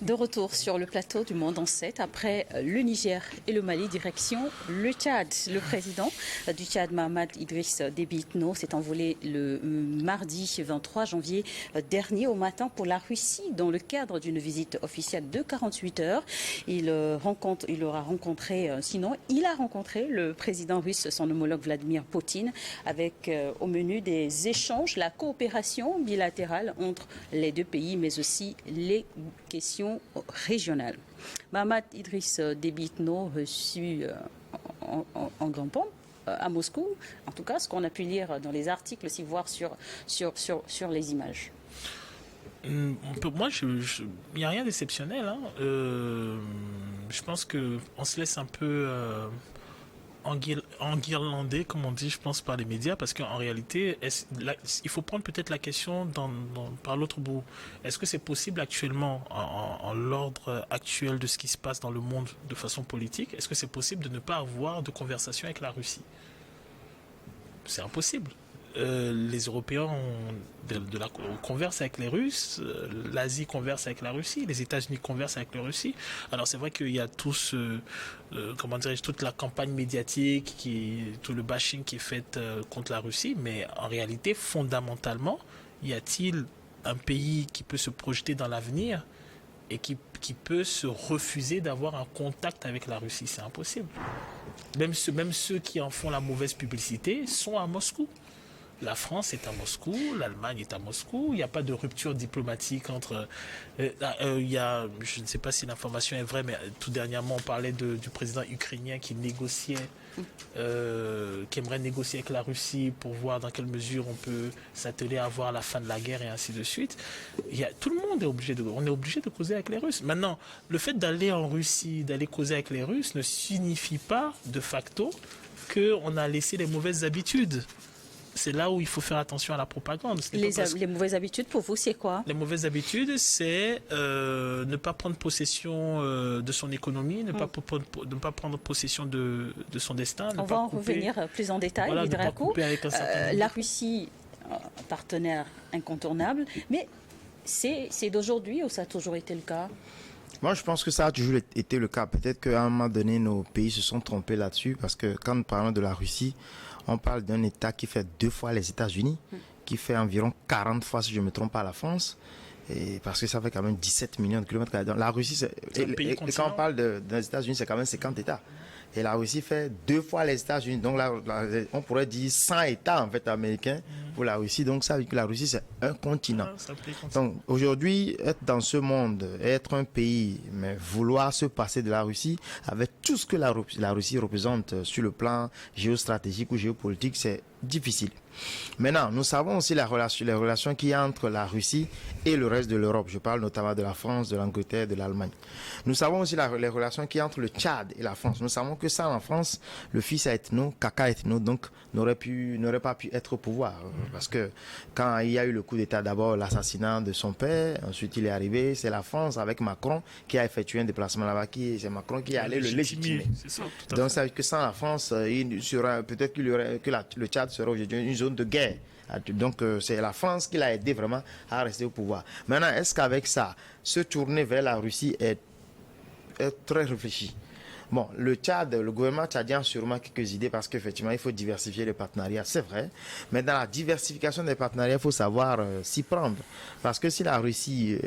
De retour sur le plateau du Monde en 7, après le Niger et le Mali, direction le Tchad. Le président du Tchad, Mahamat Idriss Déby Itno, s'est envolé le mardi 23 janvier dernier au matin pour la Russie dans le cadre d'une visite officielle de 48 heures. Il a rencontré le président russe, son homologue Vladimir Poutine, avec au menu des échanges, la coopération bilatérale entre les deux pays, mais aussi les questions régionales. Mahamat Idriss Déby Itno reçu en grande pompe à Moscou, en tout cas ce qu'on a pu lire dans les articles, aussi voir sur les images. Moi, il n'y a rien d'exceptionnel. Hein. Je pense qu'on se laisse un peu enguirlandé, comme on dit, je pense, par les médias, parce qu'en réalité, il faut prendre peut-être la question par l'autre bout. Est-ce que c'est possible actuellement, en l'ordre actuel de ce qui se passe dans le monde de façon politique, est-ce que c'est possible de ne pas avoir de conversation avec la Russie? C'est impossible. Les Européens conversent avec les Russes, l'Asie converse avec la Russie, les États-Unis conversent avec la Russie. Alors c'est vrai qu'il y a toute la campagne médiatique, tout le bashing qui est fait contre la Russie, mais en réalité, fondamentalement, y a-t-il un pays qui peut se projeter dans l'avenir et qui peut se refuser d'avoir un contact avec la Russie? C'est impossible. Même ceux qui en font la mauvaise publicité sont à Moscou. La France est à Moscou, l'Allemagne est à Moscou. Il n'y a pas de rupture diplomatique entre... je ne sais pas si l'information est vraie, mais tout dernièrement, on parlait du président ukrainien qui aimerait négocier avec la Russie pour voir dans quelle mesure on peut s'atteler à voir la fin de la guerre et ainsi de suite. Tout le monde est obligé de causer avec les Russes. Maintenant, le fait d'aller en Russie, d'aller causer avec les Russes ne signifie pas de facto qu'on a laissé les mauvaises habitudes. C'est là où il faut faire attention à la propagande. Les mauvaises habitudes, pour vous, c'est quoi? Les mauvaises habitudes, c'est ne pas prendre possession de son économie, ne pas prendre possession de son destin. On va en revenir plus en détail, voilà, la Russie, partenaire incontournable, mais c'est d'aujourd'hui ou ça a toujours été le cas? Moi, je pense que ça a toujours été le cas. Peut-être qu'à un moment donné, nos pays se sont trompés là-dessus, parce que quand nous parlons de la Russie, on parle d'un État qui fait 2 fois les États-Unis, qui fait environ 40 fois, si je ne me trompe pas, la France. Et parce que ça fait quand même 17 millions de kilomètres carrés. La Russie, quand on parle des États-Unis, c'est quand même 50 États. Et la Russie fait 2 fois les États-Unis. Donc là, on pourrait dire 100 États en fait américains pour la Russie. Donc ça veut dire que la Russie, c'est un continent. Donc aujourd'hui, être dans ce monde, être un pays, mais vouloir se passer de la Russie, avec tout ce que la Russie représente sur le plan géostratégique ou géopolitique, c'est difficile. Maintenant, nous savons aussi les relations qu'il y a entre la Russie et le reste de l'Europe. Je parle notamment de la France, de l'Angleterre, de l'Allemagne. Nous savons aussi les relations qu'il y a entre le Tchad et la France. Nous savons que ça, en France, le fils a ethno, Kaka ethno, donc n'aurait pas pu être au pouvoir. Parce que quand il y a eu le coup d'État, d'abord l'assassinat de son père, ensuite il est arrivé, c'est la France avec Macron qui a effectué un déplacement là-bas, c'est Macron qui est allé le légitimer. Donc ça veut dire que sans la France, peut-être que le Tchad serait aujourd'hui une zone de guerre. Donc c'est la France qui l'a aidé vraiment à rester au pouvoir. Maintenant, est-ce qu'avec ça, se tourner vers la Russie est très réfléchi? Bon, le Tchad, le gouvernement tchadien a sûrement quelques idées parce qu'effectivement, il faut diversifier les partenariats, c'est vrai. Mais dans la diversification des partenariats, il faut savoir s'y prendre. Parce que si la Russie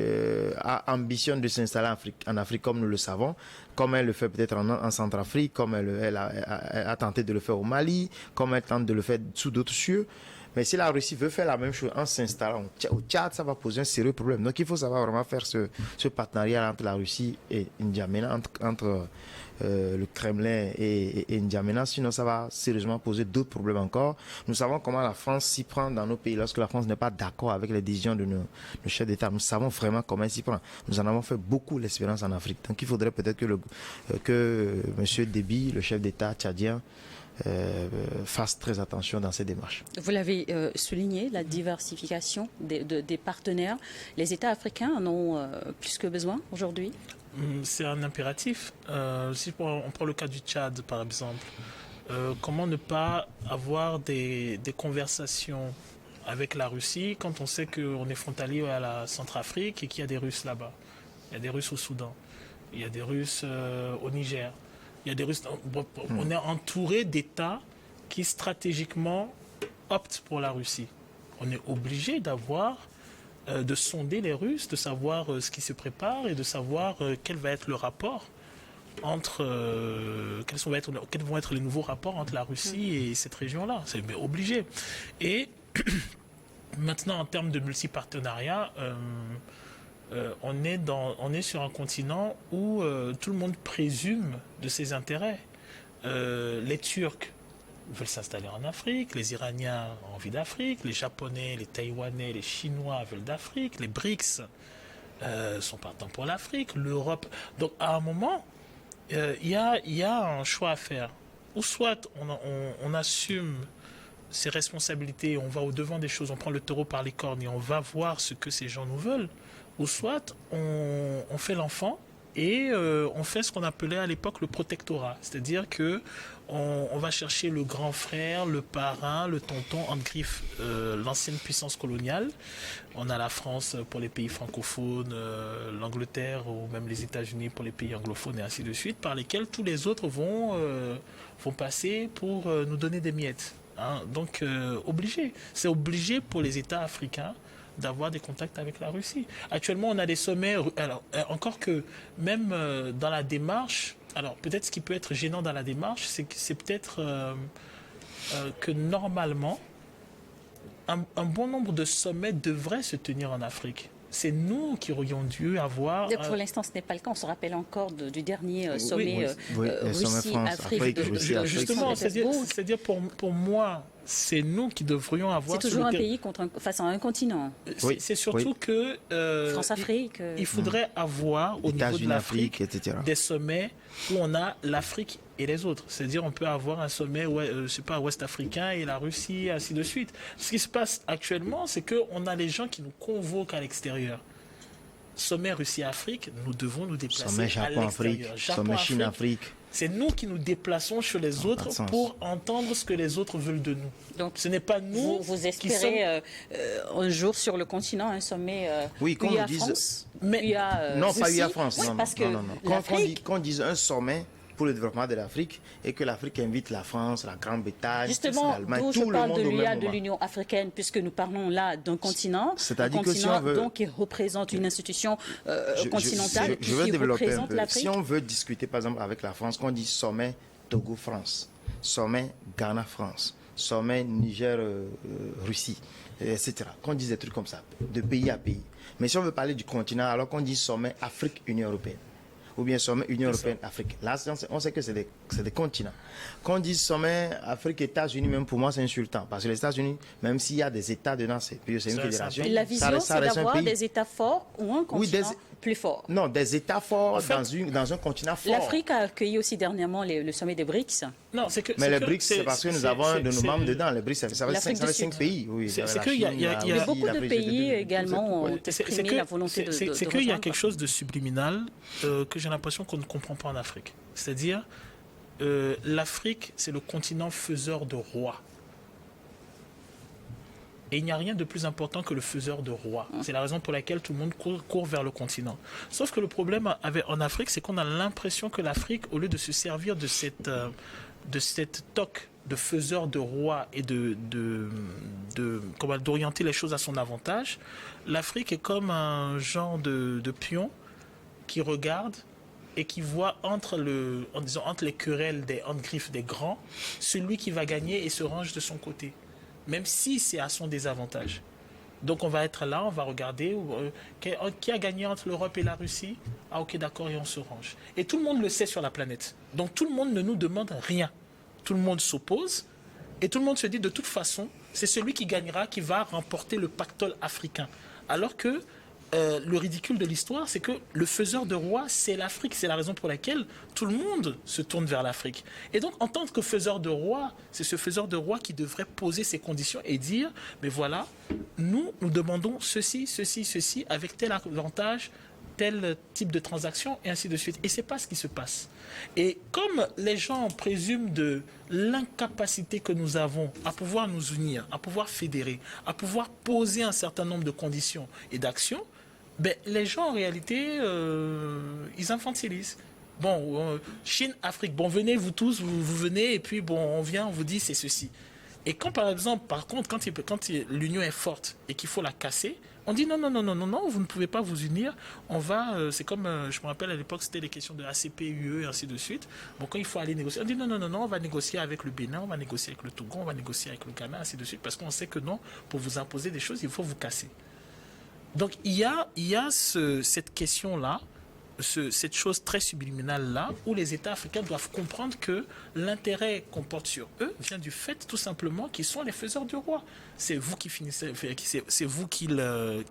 ambitionne de s'installer en Afrique, comme nous le savons, comme elle le fait peut-être en Centrafrique, comme elle a tenté de le faire au Mali, comme elle tente de le faire sous d'autres cieux, mais si la Russie veut faire la même chose en s'installant au Tchad, ça va poser un sérieux problème. Donc il faut savoir vraiment faire ce partenariat entre la Russie et N'Djamena, entre le Kremlin et N'Djamena, sinon ça va sérieusement poser d'autres problèmes encore. Nous savons comment la France s'y prend dans nos pays lorsque la France n'est pas d'accord avec les décisions de nos chefs d'État. Nous savons vraiment comment elle s'y prend. Nous en avons fait beaucoup l'expérience en Afrique. Donc il faudrait peut-être que M. Déby, le chef d'État tchadien, fasse très attention dans ces démarches. Vous l'avez souligné, la diversification des partenaires. Les États africains en ont plus que besoin aujourd'hui? C'est un impératif. Si on prend le cas du Tchad, par exemple, comment ne pas avoir des conversations avec la Russie quand on sait qu'on est frontalier à la Centrafrique et qu'il y a des Russes là-bas. Il y a des Russes au Soudan. Il y a des Russes au Niger. Il y a des Russes. On est entouré d'États qui stratégiquement optent pour la Russie. On est obligé de sonder les Russes, de savoir ce qui se prépare et de savoir quel va être le rapport entre quels vont être les nouveaux rapports entre la Russie et cette région-là. C'est obligé. Et maintenant, en termes de multipartenariat, on est sur un continent où tout le monde présume de ses intérêts. Les Turcs veulent s'installer en Afrique, les Iraniens ont envie d'Afrique, les Japonais, les Taïwanais, les Chinois veulent d'Afrique, les BRICS sont partants pour l'Afrique, l'Europe. Donc à un moment, il y a un choix à faire. Ou soit on assume ses responsabilités, on va au-devant des choses, on prend le taureau par les cornes et on va voir ce que ces gens nous veulent. Ou soit on fait l'enfant et on fait ce qu'on appelait à l'époque le protectorat. C'est-à-dire que on va chercher le grand frère, le parrain, le tonton, en griffe, l'ancienne puissance coloniale. On a la France pour les pays francophones, l'Angleterre ou même les États-Unis pour les pays anglophones et ainsi de suite, par lesquels tous les autres vont passer pour nous donner des miettes. Hein. Donc, c'est obligé pour les États africains d'avoir des contacts avec la Russie. Actuellement, on a des sommets, alors encore que même dans la démarche, alors peut-être ce qui peut être gênant dans la démarche, c'est peut-être que normalement, un bon nombre de sommets devraient se tenir en Afrique. C'est nous qui aurions dû avoir... Pour l'instant, ce n'est pas le cas. On se rappelle encore du dernier sommet Russie-Afrique. Justement, c'est-à-dire pour moi, c'est nous qui devrions avoir... C'est toujours un pays face à un continent. C'est surtout que... France-Afrique. Il faudrait avoir au niveau de l'Afrique des sommets où on a l'Afrique et les autres. C'est-à-dire on peut avoir un sommet ouest-africain et la Russie, ainsi de suite. Ce qui se passe actuellement, c'est qu'on a les gens qui nous convoquent à l'extérieur. Sommet Russie-Afrique, nous devons nous déplacer sommet Japon-Afrique, sommet Chine-Afrique. C'est nous qui nous déplaçons chez les autres pour entendre ce que les autres veulent de nous. Donc, ce n'est pas nous vous espérez un jour sur le continent un sommet UA France, non, pas UA France. Oui, parce que qu'on dise un sommet pour le développement de l'Afrique et que l'Afrique invite la France, la Grande-Bretagne, l'Allemagne, tout le monde au même moment. Justement, de l'Union africaine, puisque nous parlons là d'un continent, c'est-à-dire que si on veut... donc qui représente une institution continentale je veux développer un peu. l'Afrique. Si on veut discuter par exemple avec la France, qu'on dit sommet Togo-France, sommet Ghana-France, sommet Niger-Russie, etc. Qu'on dise des trucs comme ça, de pays à pays. Mais si on veut parler du continent, alors qu'on dit sommet Afrique-Union européenne, ou bien sommet Union européenne-Afrique. Là, on sait que c'est des continents. Quand on dit sommet Afrique-États-Unis, même pour moi, c'est insultant. Parce que les États-Unis, même s'il y a des États dedans, c'est une fédération. La vision, c'est d'avoir des États forts ou un continent plus fort. Non, des États forts dans un continent fort. L'Afrique a accueilli aussi dernièrement le sommet des BRICS. Non, mais les BRICS, c'est parce que nous avons un de nos membres dedans. Les BRICS, ça va 5 pays. Oui, c'est qu'il y a beaucoup de pays également ont exprimé la volonté de c'est qu'il y a quelque chose de subliminal que j'ai l'impression qu'on ne comprend pas en Afrique. C'est-à-dire, l'Afrique, c'est le continent faiseur de rois. Et il n'y a rien de plus important que le faiseur de rois. C'est la raison pour laquelle tout le monde court vers le continent. Sauf que le problème en Afrique, c'est qu'on a l'impression que l'Afrique, au lieu de se servir de cette toque de faiseur de rois et d'orienter les choses à son avantage, l'Afrique est comme un genre de pion qui regarde et qui voit entre les querelles entre griffes des grands, celui qui va gagner et se range de son côté, même si c'est à son désavantage. Donc on va être là, on va regarder qui a gagné entre l'Europe et la Russie. Ah ok, d'accord, et on se range. Et tout le monde le sait sur la planète. Donc tout le monde ne nous demande rien. Tout le monde s'oppose et tout le monde se dit de toute façon, c'est celui qui gagnera qui va remporter le pactole africain. Alors que le ridicule de l'histoire, c'est que le faiseur de roi, c'est l'Afrique. C'est la raison pour laquelle tout le monde se tourne vers l'Afrique. Et donc, en tant que faiseur de roi, c'est ce faiseur de roi qui devrait poser ses conditions et dire, mais voilà, nous demandons ceci, avec tel avantage tel type de transaction, et ainsi de suite. Et c'est pas ce qui se passe. Et comme les gens présument de l'incapacité que nous avons à pouvoir nous unir, à pouvoir fédérer, à pouvoir poser un certain nombre de conditions et d'actions, ben, les gens en réalité, ils infantilisent. Bon, Chine, Afrique, bon, venez vous tous, vous venez, et puis bon, on vient, on vous dit c'est ceci. Et quand par exemple, par contre, quand l'union est forte et qu'il faut la casser, on dit non, non, non, non, non, non, vous ne pouvez pas vous unir. On va, c'est comme, je me rappelle à l'époque, c'était les questions de ACP, UE, et ainsi de suite. Bon, quand il faut aller négocier, on dit non, non, non, non, on va négocier avec le Bénin, on va négocier avec le Togo, on va négocier avec le Ghana, ainsi de suite, parce qu'on sait que non, pour vous imposer des choses, il faut vous casser. Donc il y a cette question-là, cette chose très subliminale-là, où les États africains doivent comprendre que l'intérêt qu'on porte sur eux vient du fait tout simplement qu'ils sont les faiseurs du roi. C'est vous qui finissez, c'est vous qui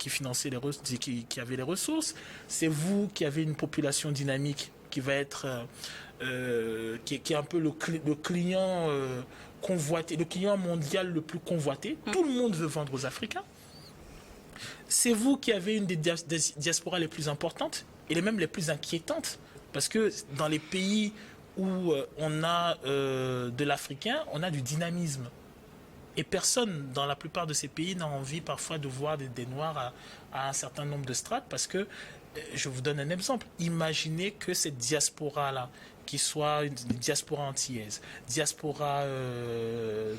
financez qui avez les ressources, c'est vous qui avez une population dynamique qui va être qui est un peu le client convoité, le client mondial le plus convoité. Tout le monde veut vendre aux Africains. C'est vous qui avez une des diasporas les plus importantes et même les plus inquiétantes, parce que dans les pays où on a de l'africain, on a du dynamisme. Et personne, dans la plupart de ces pays, n'a envie parfois de voir des Noirs à un certain nombre de strates, parce que, je vous donne un exemple, imaginez que cette diaspora-là, qui soit une diaspora antillaise, diaspora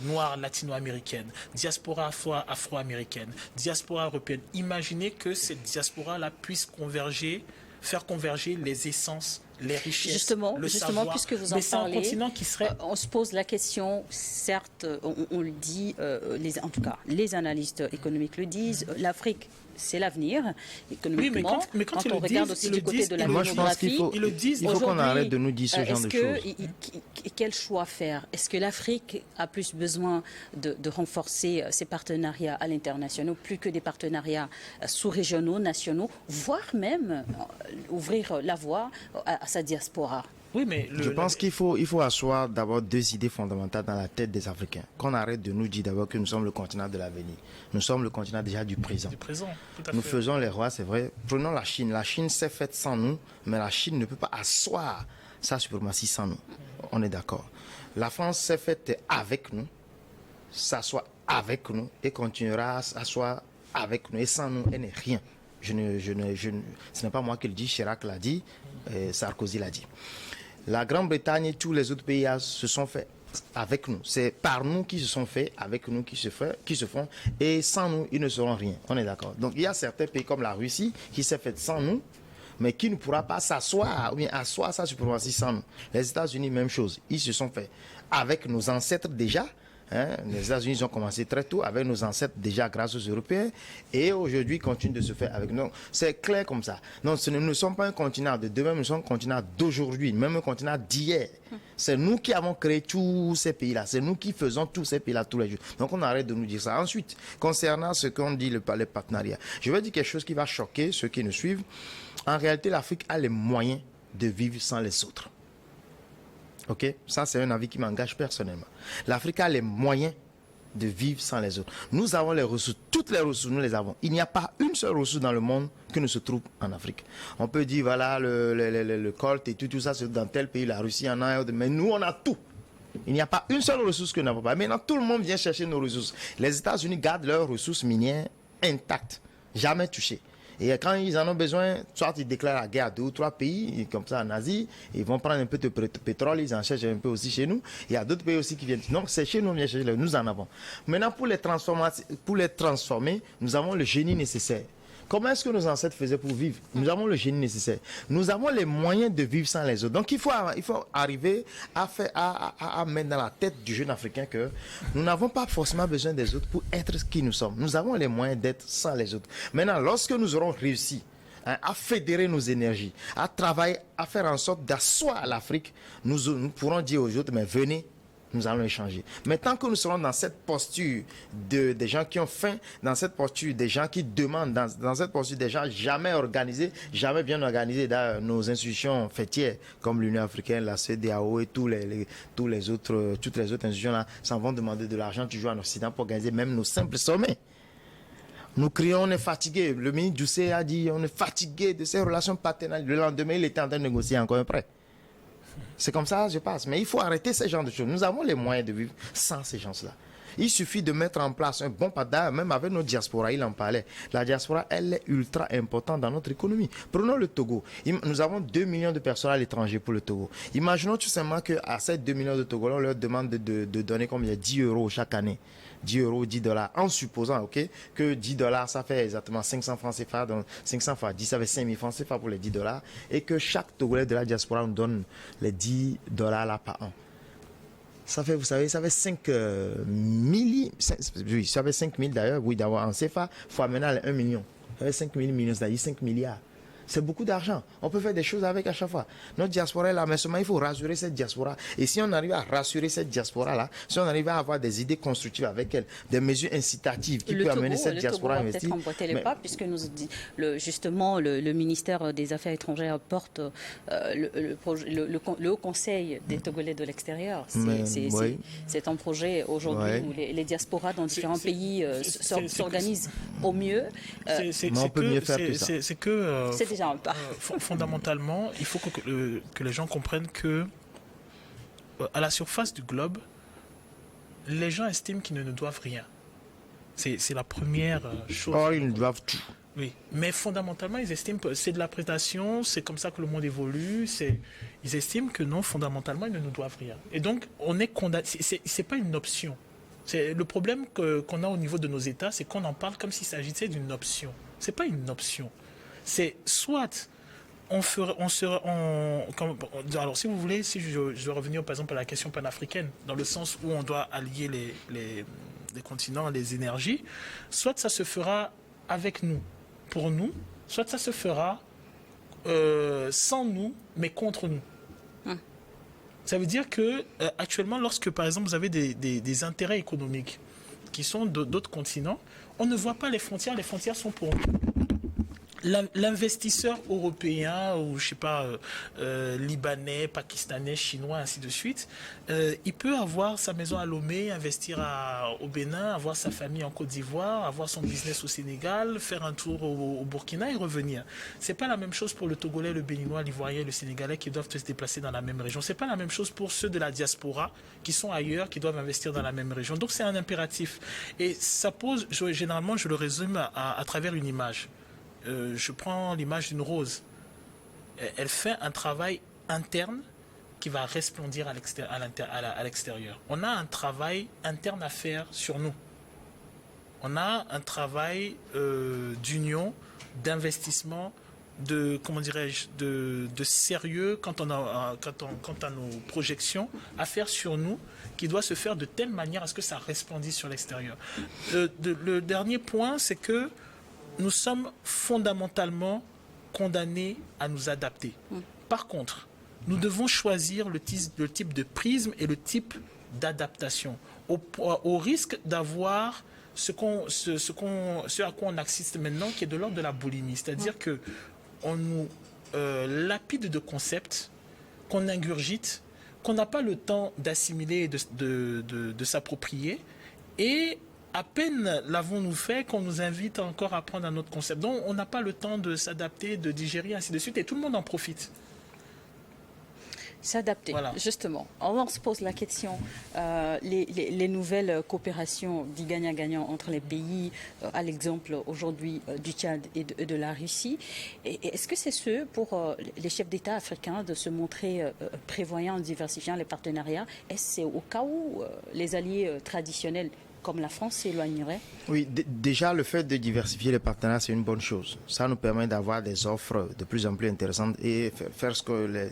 noire latino-américaine, diaspora afro-américaine, diaspora européenne, imaginez que cette diaspora-là puisse faire converger les essences, les richesses, justement, savoir. Puisque vous en mais c'est un parlez, continent qui serait... on se pose la question, certes, on le dit, en tout cas, les analystes économiques le disent, l'Afrique, c'est l'avenir, économiquement. Oui, mais quand on regarde aussi du côté de la démographie, il faut qu'on arrête de nous dire ce genre de choses. Quel choix faire? Est-ce que l'Afrique a plus besoin de renforcer ses partenariats à l'international, plus que des partenariats sous-régionaux, nationaux, voire même ouvrir la voie à sa diaspora? Oui, mais je pense qu'il faut asseoir d'abord deux idées fondamentales dans la tête des Africains. Qu'on arrête de nous dire d'abord que nous sommes le continent de l'avenir. Nous sommes le continent déjà du présent. Du présent, tout à fait. Nous faisons les rois, c'est vrai. Prenons la Chine. La Chine s'est faite sans nous, mais la Chine ne peut pas asseoir sa suprématie sans nous. On est d'accord. La France s'est faite avec nous, s'assoit avec nous et continuera à s'asseoir avec nous. Et sans nous, elle n'est rien. Ce n'est pas moi qui le dis, Chirac l'a dit, Sarkozy l'a dit. La Grande-Bretagne et tous les autres pays se sont faits avec nous. C'est par nous qu'ils se sont faits, avec nous qui se font, et sans nous, ils ne seront rien. On est d'accord. Donc il y a certains pays comme la Russie qui s'est fait sans nous, mais qui ne pourra pas s'asseoir ou bien asseoir sa suprématie sans nous. Les États-Unis, même chose. Ils se sont faits avec nos ancêtres déjà. Les États-Unis ont commencé très tôt avec nos ancêtres déjà grâce aux Européens et aujourd'hui continuent de se faire avec nous. C'est clair comme ça. Donc nous ne sommes pas un continent de demain, nous sommes un continent d'aujourd'hui, même un continent d'hier. C'est nous qui avons créé tous ces pays-là. C'est nous qui faisons tous ces pays-là tous les jours. Donc on arrête de nous dire ça. Ensuite, concernant ce qu'on dit, les partenariats, je vais dire quelque chose qui va choquer ceux qui nous suivent. En réalité, l'Afrique a les moyens de vivre sans les autres. Ok, ça c'est un avis qui m'engage personnellement. L'Afrique a les moyens de vivre sans les autres. Nous avons les ressources, toutes les ressources, nous les avons. Il n'y a pas une seule ressource dans le monde qui ne se trouve en Afrique. On peut dire, voilà, le colt et tout ça, c'est dans tel pays, la Russie en a, mais nous on a tout. Il n'y a pas une seule ressource que nous n'avons pas. Maintenant, tout le monde vient chercher nos ressources. Les États-Unis gardent leurs ressources minières intactes, jamais touchées. Et quand ils en ont besoin, soit ils déclarent la guerre à 2 ou 3 pays, comme ça en Asie, ils vont prendre un peu de pétrole, ils en cherchent un peu aussi chez nous. Il y a d'autres pays aussi qui viennent. Donc c'est chez nous, nous en avons. Maintenant, pour les transformer, nous avons le génie nécessaire. Comment est-ce que nos ancêtres faisaient pour vivre? Nous avons le génie nécessaire. Nous avons les moyens de vivre sans les autres. Donc il faut arriver à mettre dans la tête du jeune Africain que nous n'avons pas forcément besoin des autres pour être ce qui nous sommes. Nous avons les moyens d'être sans les autres. Maintenant, lorsque nous aurons réussi à fédérer nos énergies, à travailler, à faire en sorte d'asseoir l'Afrique, nous pourrons dire aux autres, mais venez, nous allons échanger. Mais tant que nous serons dans cette posture des gens qui ont faim, dans cette posture des gens qui demandent, dans cette posture des gens jamais organisés, jamais bien organisés dans nos institutions fêtières, comme l'Union africaine, la CEDEAO et toutes les autres institutions-là, s'en vont demander de l'argent toujours en Occident pour organiser même nos simples sommets. Nous crions, on est fatigué. Le ministre Doucet a dit, on est fatigué de ces relations paternelles. Le lendemain, il était en train de négocier encore un prêt. C'est comme ça, je passe. Mais il faut arrêter ce genre de choses. Nous avons les moyens de vivre sans ces gens-là. Il suffit de mettre en place un bon pas, même avec nos diasporas, il en parlait. La diaspora, elle est ultra importante dans notre économie. Prenons le Togo. Nous avons 2 millions de personnes à l'étranger pour le Togo. Imaginons tout simplement qu'à ces 2 millions de Togolais, on leur demande de donner combien 10 euros chaque année. 10 euros, 10 dollars, en supposant que 10 dollars, ça fait exactement 500 francs CFA, donc 500 fois 10, ça fait 5000 francs CFA pour les 10 dollars, et que chaque Togolais de la diaspora nous donne les 10 dollars là par an. Ça fait, vous savez, ça fait 5 oui, ça fait 5 000 d'ailleurs, oui, d'avoir en CFA, fois maintenant 1 million. Ça fait 5 000 millions, c'est-à-dire 5 milliards. C'est beaucoup d'argent. On peut faire des choses avec à chaque fois. Notre diaspora est là, mais seulement il faut rassurer cette diaspora. Et si on arrive à rassurer cette diaspora-là, si on arrive à avoir des idées constructives avec elle, des mesures incitatives qui peuvent amener cette diaspora à investir. Le Togo va peut-être emboîter les pas, puisque justement le ministère des Affaires étrangères porte le Haut Conseil des Togolais de l'extérieur. C'est un projet aujourd'hui où les diasporas dans différents pays s'organisent au mieux. Mais on peut mieux faire que ça. C'est que... C'est déjà un pas. Fondamentalement, il faut que les gens comprennent que à la surface du globe, les gens estiment qu'ils ne nous doivent rien. C'est la première chose. Oh, ils nous doivent tout. Oui, mais fondamentalement, ils estiment que c'est de la prédation, c'est comme ça que le monde évolue. Ils estiment que non, fondamentalement, ils ne nous doivent rien. Et donc, on est condamné. C'est pas une option. C'est le problème qu'on a au niveau de nos États, c'est qu'on en parle comme s'il s'agissait d'une option. C'est pas une option. C'est soit alors si vous voulez, si je veux revenir par exemple à la question panafricaine, dans le sens où on doit allier les continents, les énergies, soit ça se fera avec nous, pour nous, soit ça se fera sans nous, mais contre nous. Ça veut dire que actuellement, lorsque par exemple vous avez des intérêts économiques qui sont d'autres continents, on ne voit pas les frontières sont pour nous. L'investisseur européen ou je sais pas libanais, pakistanais, chinois, ainsi de suite, il peut avoir sa maison à Lomé, investir au Bénin, avoir sa famille en Côte d'Ivoire, avoir son business au Sénégal, faire un tour au Burkina et revenir. C'est pas la même chose pour le Togolais, le Béninois, l'Ivoirien, le Sénégalais qui doivent se déplacer dans la même région. C'est pas la même chose pour ceux de la diaspora qui sont ailleurs, qui doivent investir dans la même région. Donc c'est un impératif. Et ça pose, généralement, je le résume à travers une image. Je prends l'image d'une rose. Elle fait un travail interne qui va resplendir à l'extérieur. On a un travail interne à faire sur nous. On a un travail d'union, d'investissement, de sérieux quant à nos projections à faire sur nous, qui doit se faire de telle manière à ce que ça resplendisse sur l'extérieur. Le dernier point, c'est que nous sommes fondamentalement condamnés à nous adapter. Par contre, nous devons choisir le type de prisme et le type d'adaptation, au risque d'avoir ce à quoi on assiste maintenant, qui est de l'ordre de la boulimie. C'est-à-dire que on nous lapide de concepts, qu'on ingurgite, qu'on n'a pas le temps d'assimiler et de s'approprier, et à peine l'avons-nous fait qu'on nous invite encore à apprendre un autre concept. Donc on n'a pas le temps de s'adapter, de digérer, ainsi de suite, et tout le monde en profite. S'adapter, voilà. Justement. On se pose la question, les nouvelles coopérations du gagnant-gagnant entre les pays, à l'exemple aujourd'hui du Tchad et de la Russie, est-ce que c'est pour les chefs d'État africains de se montrer prévoyants en diversifiant les partenariats? Est-ce c'est au cas où les alliés traditionnels comme la France s'éloignerait? Oui, déjà le fait de diversifier les partenaires, c'est une bonne chose. Ça nous permet d'avoir des offres de plus en plus intéressantes et faire ce que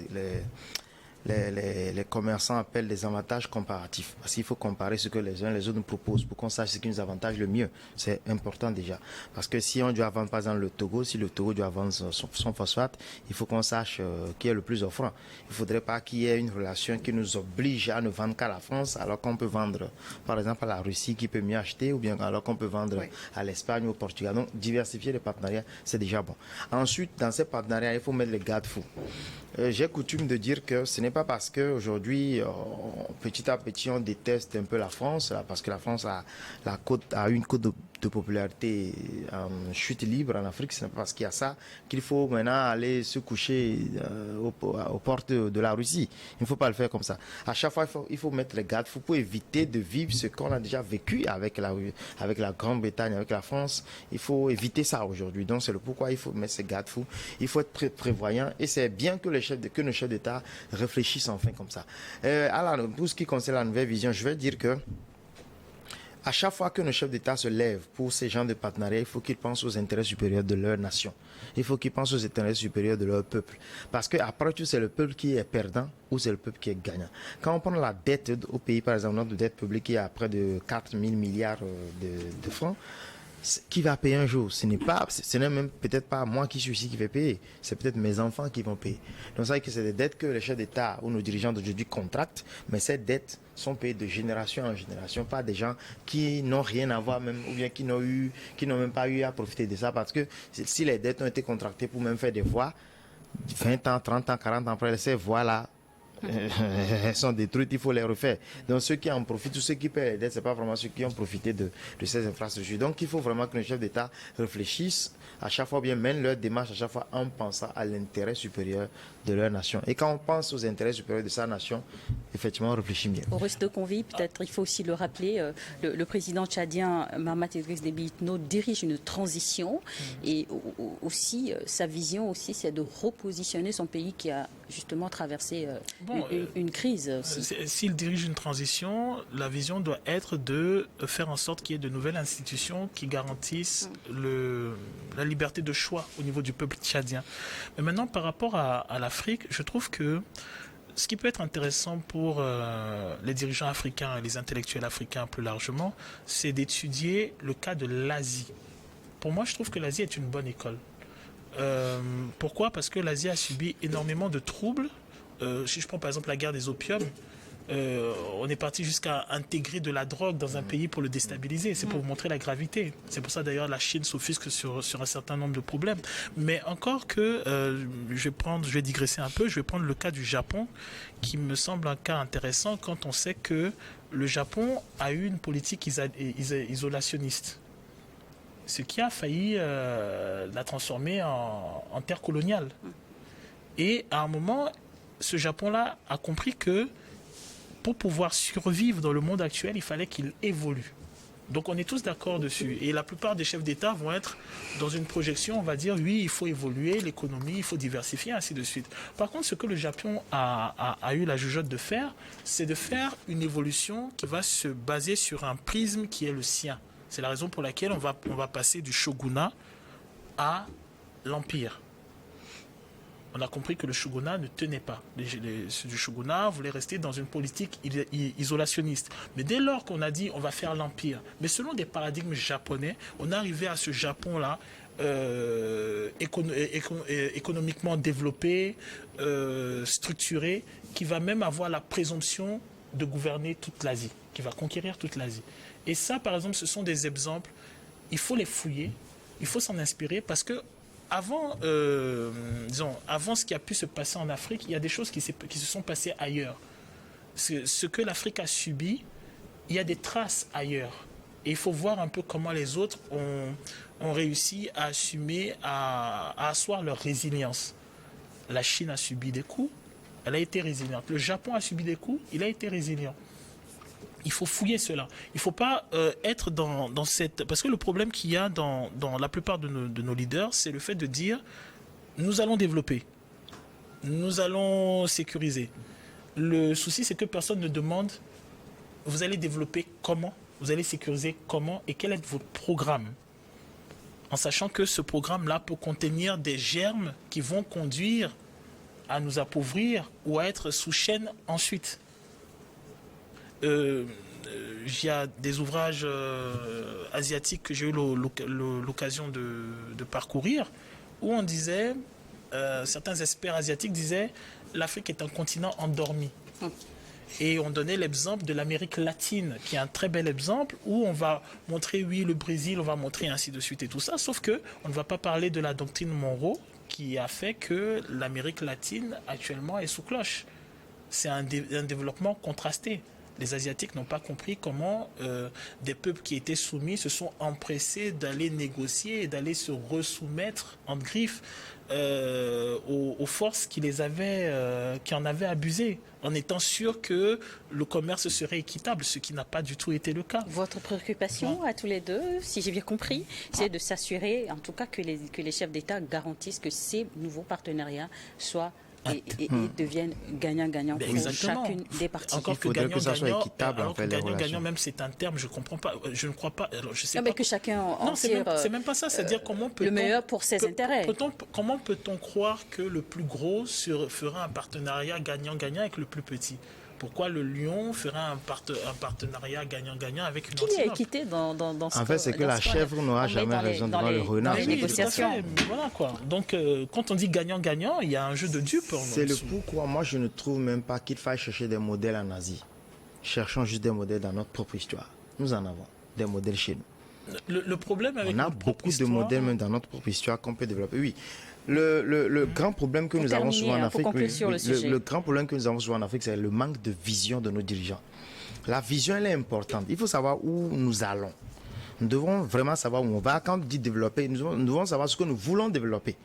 les commerçants appellent des avantages comparatifs. Parce qu'il faut comparer ce que les uns et les autres nous proposent pour qu'on sache ce qui nous avantage le mieux. C'est important déjà. Parce que si on doit vendre par exemple le Togo, si le Togo doit vendre son phosphate, il faut qu'on sache qui est le plus offrant. Il ne faudrait pas qu'il y ait une relation qui nous oblige à ne vendre qu'à la France, alors qu'on peut vendre par exemple à la Russie qui peut mieux acheter, ou bien alors qu'on peut vendre à l'Espagne ou au Portugal. Donc diversifier les partenariats, c'est déjà bon. Ensuite, dans ces partenariats, il faut mettre les garde-fous. J'ai coutume de dire que ce n'est pas parce qu'aujourd'hui, petit à petit, on déteste un peu la France, parce que la France a une côte de popularité en chute libre en Afrique, c'est parce qu'il y a ça qu'il faut maintenant aller se coucher aux portes de la Russie. Il ne faut pas le faire comme ça. À chaque fois, il faut mettre les garde-fous pour éviter de vivre ce qu'on a déjà vécu avec la Grande-Bretagne, avec la France. Il faut éviter ça aujourd'hui. Donc, c'est le pourquoi il faut mettre ces garde-fous. Il faut être très prévoyant et c'est bien que nos chefs d'État réfléchissent enfin comme ça. Alors, pour ce qui concerne la nouvelle vision, je vais dire que à chaque fois que nos chefs d'État se lèvent pour ces genres de partenariats, il faut qu'ils pensent aux intérêts supérieurs de leur nation. Il faut qu'ils pensent aux intérêts supérieurs de leur peuple. Parce qu'après tout, c'est le peuple qui est perdant ou c'est le peuple qui est gagnant. Quand on prend la dette au pays, par exemple, notre dette publique qui est à près de 4 000 milliards de francs, qui va payer un jour? Ce n'est même peut-être pas moi qui suis ici qui vais payer. C'est peut-être mes enfants qui vont payer. Donc, c'est vrai que c'est des dettes que les chefs d'État ou nos dirigeants d'aujourd'hui contractent, mais ces dettes sont payées de génération en génération par des gens qui n'ont rien à voir même, ou bien qui n'ont même pas eu à profiter de ça, parce que si les dettes ont été contractées pour même faire des voies, 20 ans, 30 ans, 40 ans après, ces voies-là, elles sont détruites, il faut les refaire. Donc ceux qui en profitent, tous ceux qui paient les dettes, ce n'est pas vraiment ceux qui ont profité de ces infrastructures. Donc il faut vraiment que les chefs d'État réfléchissent à chaque fois, bien mènent leur démarche à chaque fois en pensant à l'intérêt supérieur de leur nation. Et quand on pense aux intérêts supérieurs de sa nation, effectivement, on réfléchit mieux. Au reste de Convi, peut-être il faut aussi le rappeler, le président tchadien Mahamat Idriss Déby Itno dirige une transition et aussi sa vision aussi, c'est de repositionner son pays qui a justement traversé une crise aussi. S'il dirige une transition, la vision doit être de faire en sorte qu'il y ait de nouvelles institutions qui garantissent la liberté de choix au niveau du peuple tchadien. Mais maintenant, par rapport à l'Afrique, je trouve que ce qui peut être intéressant pour les dirigeants africains et les intellectuels africains plus largement, c'est d'étudier le cas de l'Asie. Pour moi, je trouve que l'Asie est une bonne école. Pourquoi? Parce que l'Asie a subi énormément de troubles. Si je prends par exemple la guerre des opiums, on est parti jusqu'à intégrer de la drogue dans un pays pour le déstabiliser. C'est pour vous montrer la gravité. C'est pour ça d'ailleurs la Chine s'offusque sur un certain nombre de problèmes. Mais encore que, je vais digresser un peu, je vais prendre le cas du Japon, qui me semble un cas intéressant quand on sait que le Japon a eu une politique isolationniste. Ce qui a failli la transformer en terre coloniale. Et à un moment, ce Japon-là a compris que pour pouvoir survivre dans le monde actuel, il fallait qu'il évolue. Donc on est tous d'accord dessus. Et la plupart des chefs d'État vont être dans une projection, on va dire, oui, il faut évoluer, l'économie, il faut diversifier, ainsi de suite. Par contre, ce que le Japon a eu la jugeote de faire, c'est de faire une évolution qui va se baser sur un prisme qui est le sien. C'est la raison pour laquelle on va passer du shogunat à l'empire. On a compris que le shogunat ne tenait pas. Ceux du shogunat voulaient rester dans une politique isolationniste. Mais dès lors qu'on a dit on va faire l'empire, mais selon des paradigmes japonais, on est arrivé à ce Japon-là économiquement développé, structuré, qui va même avoir la présomption de gouverner toute l'Asie, qui va conquérir toute l'Asie. Et ça, par exemple, ce sont des exemples. Il faut les fouiller, il faut s'en inspirer parce que avant ce qui a pu se passer en Afrique, il y a des choses qui se sont passées ailleurs. Ce que l'Afrique a subi, il y a des traces ailleurs. Et il faut voir un peu comment les autres ont réussi à assumer, à asseoir leur résilience. La Chine a subi des coups, elle a été résiliente. Le Japon a subi des coups, il a été résilient. Il faut fouiller cela. Il ne faut pas être dans cette... Parce que le problème qu'il y a dans la plupart de nos leaders, c'est le fait de dire nous allons développer, nous allons sécuriser. Le souci, c'est que personne ne demande vous allez développer comment, vous allez sécuriser comment et quel est votre programme. En sachant que ce programme-là peut contenir des germes qui vont conduire à nous appauvrir ou à être sous chaîne ensuite. Il y a des ouvrages asiatiques que j'ai eu l'occasion de parcourir où on disait, certains experts asiatiques disaient l'Afrique est un continent endormi. Et on donnait l'exemple de l'Amérique latine, qui est un très bel exemple, où on va montrer, oui, le Brésil, on va montrer ainsi de suite et tout ça, sauf qu'on ne va pas parler de la doctrine Monroe, qui a fait que l'Amérique latine, actuellement, est sous cloche. C'est un développement contrasté. les Asiatiques n'ont pas compris comment des peuples qui étaient soumis se sont empressés d'aller négocier et d'aller se resoumettre en griffe aux forces qui en avaient abusé, en étant sûr que le commerce serait équitable, ce qui n'a pas du tout été le cas. Votre préoccupation à tous les deux, si j'ai bien compris, c'est de s'assurer, en tout cas, que les chefs d'État garantissent que ces nouveaux partenariats soient et deviennent gagnant-gagnant pour chacune des parties. Encore que gagnant-gagnant, même c'est un terme, je comprends pas, je ne crois pas. Alors, je sais pas que chacun en non, tire c'est même pas ça. C'est-à-dire comment peut le meilleur pour ses intérêts. Comment peut-on croire que le plus gros fera un partenariat gagnant-gagnant avec le plus petit? Pourquoi le lion fera un partenariat gagnant-gagnant avec une antilope? Qui est équité dans ce En fait, c'est que la chèvre n'aura jamais raison devant le renard. Dans les négociations. Voilà quoi. Donc, quand on dit gagnant-gagnant, il y a un jeu de dupes. C'est le pourquoi moi je ne trouve même pas qu'il faille chercher des modèles en Asie. Cherchons juste des modèles dans notre propre histoire. Nous en avons des modèles chez nous. Le problème avec on a beaucoup de modèles même dans notre propre histoire qu'on peut développer. Oui. Le grand problème que nous avons souvent en Afrique, le grand problème que nous avons souvent en Afrique, c'est le manque de vision de nos dirigeants. La vision, elle est importante. Il faut savoir où nous allons. Nous devons vraiment savoir où on va. Quand on dit développer, nous devons savoir ce que nous voulons développer.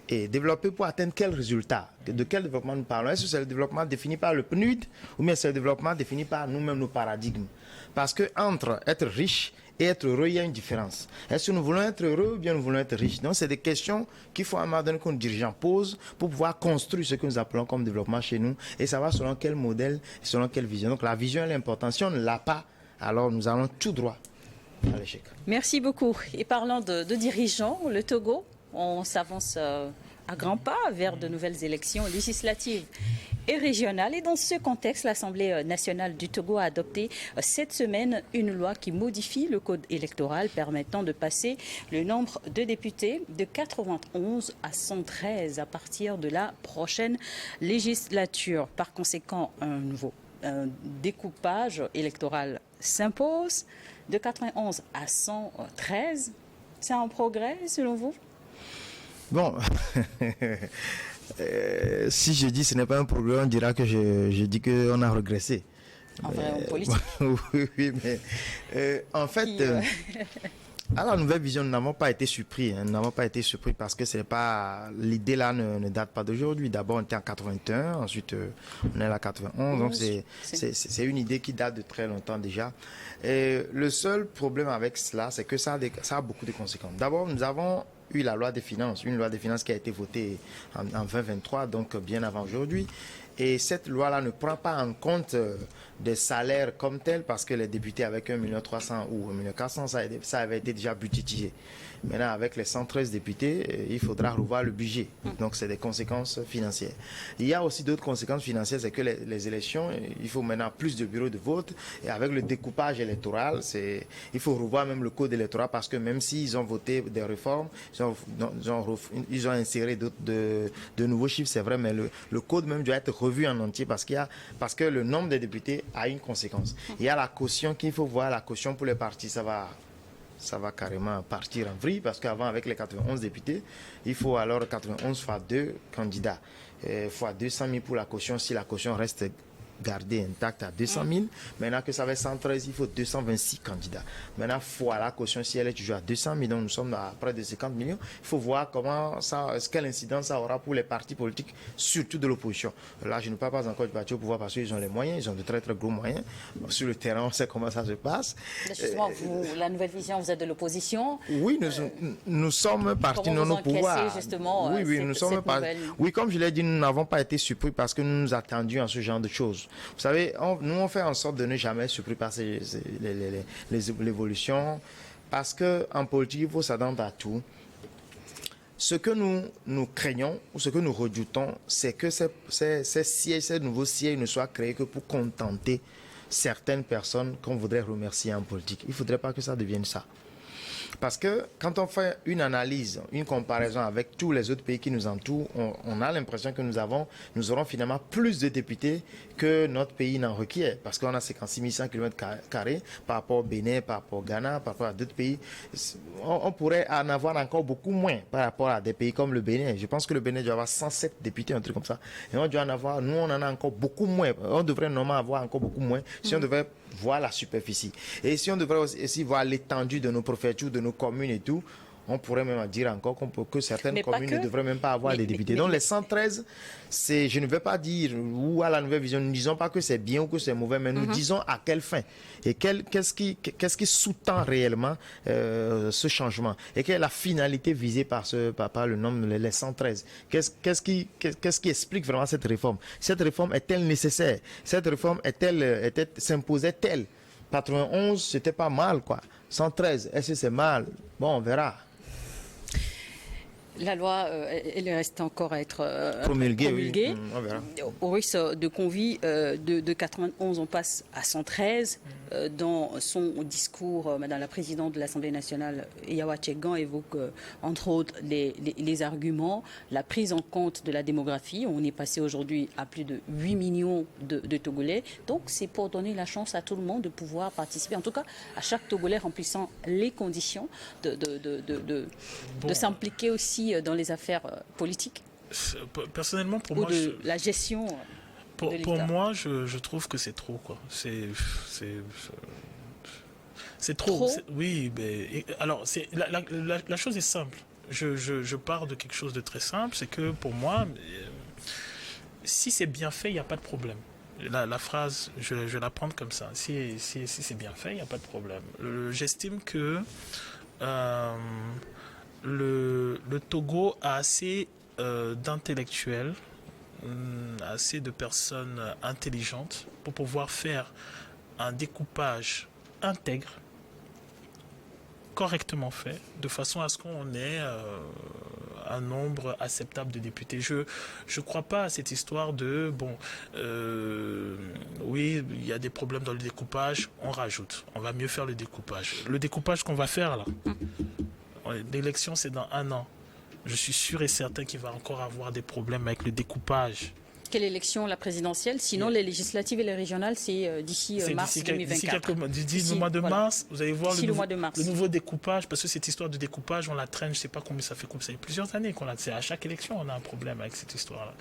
Et développer pour atteindre quel résultat? De quel développement nous parlons? Est-ce que c'est le développement défini par le PNUD ou bien c'est le développement défini par nous-mêmes, nos paradigmes? Parce que entre être riche et être heureux, il y a une différence. Est-ce que nous voulons être heureux ou bien nous voulons être riches? Donc, c'est des questions qu'il faut à un moment donné que nos dirigeants posent pour pouvoir construire ce que nous appelons comme développement chez nous et savoir selon quel modèle, selon quelle vision. Donc, la vision, elle est importante. Si on ne l'a pas, alors nous allons tout droit à l'échec. Merci beaucoup. Et parlant de dirigeants, le Togo, on s'avance à grands pas vers de nouvelles élections législatives et régionales. Et dans ce contexte, l'Assemblée nationale du Togo a adopté cette semaine une loi qui modifie le code électoral permettant de passer le nombre de députés de 91 à 113 à partir de la prochaine législature. Par conséquent, un nouveau découpage électoral s'impose de 91 à 113. C'est un progrès selon vous? Bon, si je dis ce n'est pas un problème, on dira que je dis qu'on a régressé. En vrai, en politique. Oui, mais en fait, à la nouvelle vision, nous n'avons pas été surpris. Nous n'avons pas été surpris parce que c'est pas l'idée là ne date pas d'aujourd'hui. D'abord, on était en 81, ensuite on est à 91. Donc c'est une idée qui date de très longtemps déjà. Et le seul problème avec cela, c'est que ça a beaucoup de conséquences. D'abord, nous avons eu la loi des finances, une loi des finances qui a été votée en 2023, donc bien avant aujourd'hui. Et cette loi-là ne prend pas en compte des salaires comme tels parce que les députés avec 1,3 million ou 1,4 million, ça avait été déjà budgétisé. Maintenant, avec les 113 députés, il faudra revoir le budget. Donc, c'est des conséquences financières. Il y a aussi d'autres conséquences financières, c'est que les élections, il faut maintenant plus de bureaux de vote. Et avec le découpage électoral, il faut revoir même le code électoral parce que même s'ils ont voté des réformes, ils ont inséré de nouveaux chiffres, c'est vrai, mais le code même doit être revu en entier parce que le nombre de députés a une conséquence. Il y a la caution qu'il faut voir, la caution pour les partis, ça va carrément partir en vrille parce qu'avant, avec les 91 députés, il faut alors 91 fois 2 candidats, fois 200 000 pour la caution si la caution reste gardée intacte à 200 000. Maintenant que ça va être 113, il faut 226 candidats. Maintenant, fois la caution, si elle est toujours à 200 000, donc nous sommes à près de 50 millions, il faut voir quelle incidence ça aura pour les partis politiques, surtout de l'opposition. Là, je ne parle pas encore du parti au pouvoir parce qu'ils ont les moyens, ils ont de très très gros moyens. Sur le terrain, on sait comment ça se passe. Justement, la nouvelle vision, vous êtes de l'opposition. Oui, nous sommes partis non au pouvoir. Justement, oui, nous sommes partis. Oui, comme je l'ai dit, nous n'avons pas été surpris parce que nous nous attendions à ce genre de choses. Vous savez, nous on fait en sorte de ne jamais surpris par l'évolution parce qu'en politique, il faut s'attendre à tout. Ce que nous craignons ou ce que nous redoutons, c'est que ces nouveaux sièges ne soient créés que pour contenter certaines personnes qu'on voudrait remercier en politique. Il ne faudrait pas que ça devienne ça. Parce que quand on fait une analyse, une comparaison avec tous les autres pays qui nous entourent, on a l'impression que nous aurons finalement plus de députés que notre pays n'en requiert. Parce qu'on a 56 100 km² par rapport au Bénin, par rapport au Ghana, par rapport à d'autres pays. On pourrait en avoir encore beaucoup moins par rapport à des pays comme le Bénin. Je pense que le Bénin doit avoir 107 députés, un truc comme ça. Et on doit en avoir, nous on en a encore beaucoup moins. On devrait normalement avoir encore beaucoup moins si on devait voir la superficie. Et si on devrait aussi voir l'étendue de nos préfectures, de nos communes et tout, on pourrait même dire encore que certaines communes ne devraient même pas avoir des députés. Donc les 113, je ne veux pas dire, ou à la nouvelle vision, nous ne disons pas que c'est bien ou que c'est mauvais, mais nous disons à quelle fin. Et qu'est-ce qui sous-tend réellement ce changement. Et quelle est la finalité visée par le nombre, les 113. Qu'est-ce qui explique vraiment cette réforme? Cette réforme est-elle nécessaire? Cette réforme s'imposait-elle? 91, c'était pas mal, quoi. 113, est-ce que c'est mal? Bon, on verra. La loi, elle reste encore à être promulguée. promulguée. Oui. On verra. Au risque de convie, de 91, on passe à 113. Dans son discours, Madame la Présidente de l'Assemblée nationale, Yawa Tchegan, évoque entre autres les arguments, la prise en compte de la démographie. On est passé aujourd'hui à plus de 8 millions de Togolais. Donc c'est pour donner la chance à tout le monde de pouvoir participer, en tout cas à chaque Togolais remplissant les conditions de s'impliquer aussi dans les affaires politiques. Personnellement, pour moi, la gestion. Pour moi, je trouve que c'est trop, quoi. C'est trop. Oui, mais alors la chose est simple. Je pars de quelque chose de très simple, c'est que pour moi, si c'est bien fait, il n'y a pas de problème. La phrase, je vais la prendre comme ça. Si c'est bien fait, il n'y a pas de problème. J'estime que le Togo a assez d'intellectuels, assez de personnes intelligentes pour pouvoir faire un découpage intègre, correctement fait, de façon à ce qu'on ait un nombre acceptable de députés. Je crois pas à cette histoire de oui, il y a des problèmes dans le découpage, on rajoute, on va mieux faire le découpage. Le découpage qu'on va faire là, l'élection c'est dans 1 an. Je suis sûr et certain qu'il va encore avoir des problèmes avec le découpage. Quelle élection? La présidentielle? Sinon, les législatives et les régionales, c'est d'ici mars 2024. D'ici le mois de mars, vous allez voir le nouveau découpage, parce que cette histoire de découpage, on la traîne, je ne sais pas combien ça fait plusieurs années qu'on l'a. À chaque élection, on a un problème avec cette histoire-là.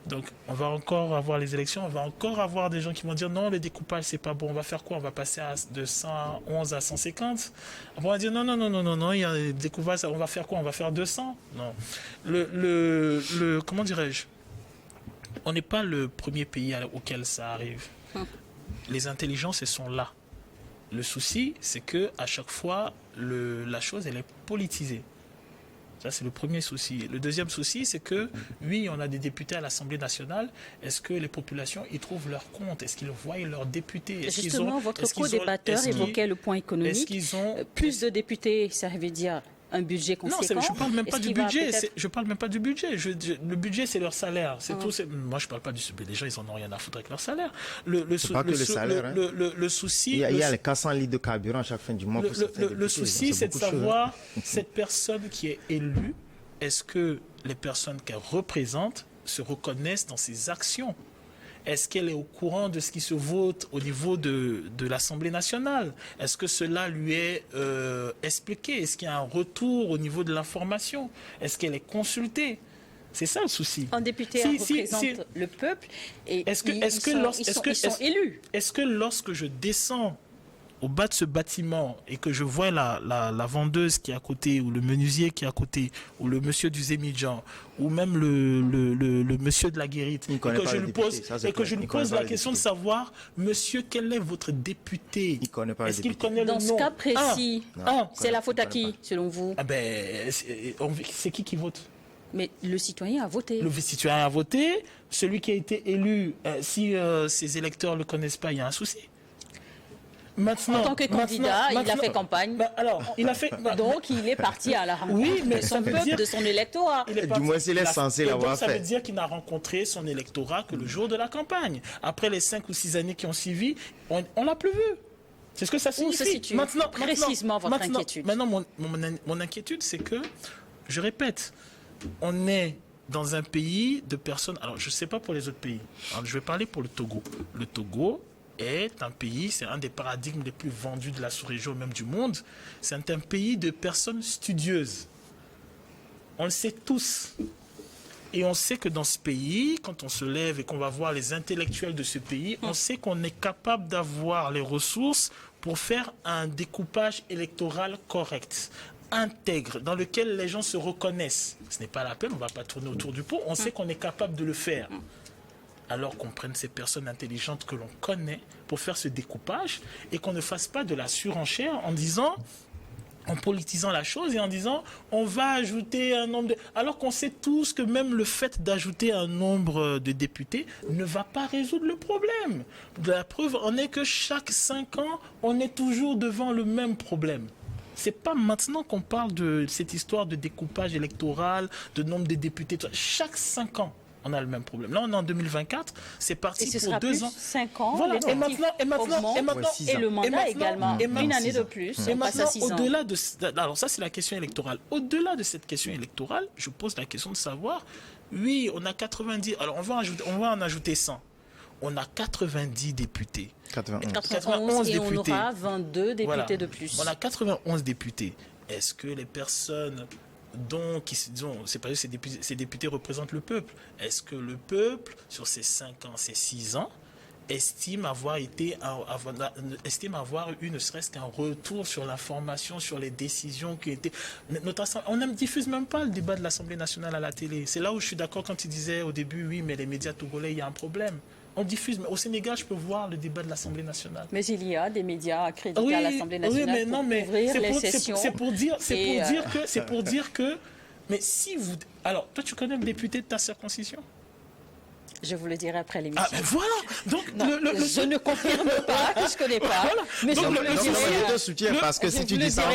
Donc, on va encore avoir les élections, on va encore avoir des gens qui vont dire non, le découpage, c'est pas bon. On va faire quoi? On va passer de 111 à 150. On va dire non, il y a des découpages, on va faire quoi? On va faire 200? Non. Comment dirais-je? On n'est pas le premier pays auquel ça arrive. Les intelligences, elles sont là. Le souci, c'est que à chaque fois, la chose, elle est politisée. Ça, c'est le premier souci. Le deuxième souci, c'est que, oui, on a des députés à l'Assemblée nationale. Est-ce que les populations y trouvent leur compte? Est-ce qu'ils voient leurs députés? Justement, votre co-débatteur évoquait le point économique. Plus de députés, ça veut dire un budget conséquent. Non, je ne parle même pas du budget. Je parle même pas du budget. Le budget, c'est leur salaire. C'est tout. Moi, je ne parle pas du budget. Les gens, ils n'en ont rien à foutre avec leur salaire. Le souci... Il y a les 400 litres de carburant à chaque fin du mois. Le souci, c'est de savoir, cette personne qui est élue, est-ce que les personnes qu'elle représente se reconnaissent dans ses actions? Est-ce qu'elle est au courant de ce qui se vote au niveau de l'Assemblée nationale? Est-ce que cela lui est expliqué? Est-ce qu'il y a un retour au niveau de l'information? Est-ce qu'elle est consultée? C'est ça le souci. Un député représente le peuple et ils sont élus. Est-ce que lorsque je descends au bas de ce bâtiment et que je vois la vendeuse qui est à côté, ou le menuisier qui est à côté, ou le monsieur du Zémidjan, ou même le monsieur de la Guérite, et que je lui pose la question de savoir, monsieur, quel est votre député? Est-ce qu'il connaît le nom? Dans ce cas précis, c'est la faute à qui, selon vous? C'est qui vote? Mais le citoyen a voté. Le citoyen a voté. Celui qui a été élu, si ses électeurs ne le connaissent pas, il y a un souci. Maintenant, en tant que candidat, il a fait campagne. Donc, il est parti à la rencontre de son peuple, de son électorat. Du moins, il est censé l'avoir fait. Ça veut dire qu'il n'a rencontré son électorat que le jour de la campagne. Après les 5 ou 6 années qui ont suivi, on ne l'a plus vu. C'est ce que ça signifie. Où se situe précisément votre inquiétude? Maintenant, mon inquiétude, c'est que, je répète, on est dans un pays de personnes... Alors, je ne sais pas pour les autres pays. Alors, je vais parler pour le Togo. Le Togo est un pays, c'est un des paradigmes les plus vendus de la sous-région, même du monde. C'est un pays de personnes studieuses. On le sait tous. Et on sait que dans ce pays, quand on se lève et qu'on va voir les intellectuels de ce pays, on sait qu'on est capable d'avoir les ressources pour faire un découpage électoral correct, intègre, dans lequel les gens se reconnaissent. Ce n'est pas la peine, on ne va pas tourner autour du pot, on sait qu'on est capable de le faire. Alors qu'on prenne ces personnes intelligentes que l'on connaît pour faire ce découpage et qu'on ne fasse pas de la surenchère en disant... en politisant la chose et en disant on va ajouter un nombre de... Alors qu'on sait tous que même le fait d'ajouter un nombre de députés ne va pas résoudre le problème. La preuve en est que chaque 5 ans, on est toujours devant le même problème. C'est pas maintenant qu'on parle de cette histoire de découpage électoral, de nombre de députés. Chaque 5 ans, on a le même problème. Là, on est en 2024, c'est parti et ce pour sera 2 ans. 5 ans, voilà. Et maintenant, et le mandat également, une année de plus. Et on passe à maintenant, 6 ans. au-delà de... Alors ça, c'est la question électorale. Au-delà de cette question électorale, je pose la question de savoir, oui, on a 90... Alors, on va en ajouter 100. On a 90 députés. 91 et on aura 22 députés de plus. On a 91 députés. Est-ce que les personnes... c'est pas ces députés représentent le peuple. Est-ce que le peuple, sur ces 5 ans, ces 6 ans, estime avoir eu ne serait-ce qu'un retour sur l'information, sur les décisions qui étaient... On ne diffuse même pas le débat de l'Assemblée nationale à la télé. C'est là où je suis d'accord quand il disait au début, oui, mais les médias togolais, il y a un problème. On diffuse, mais au Sénégal, je peux voir le débat de l'Assemblée nationale. Mais il y a des médias accrédités à l'Assemblée nationale pour couvrir les sessions. C'est pour dire que... Mais si vous... Alors, toi, tu connais le député de ta circoncision? Je vous le dirai après l'émission. Ah, ben voilà. Donc, je ne confirme pas que je ne connais pas. Voilà. Mais donc, je vous le dirai. Je te soutiens parce que si tu dis ça,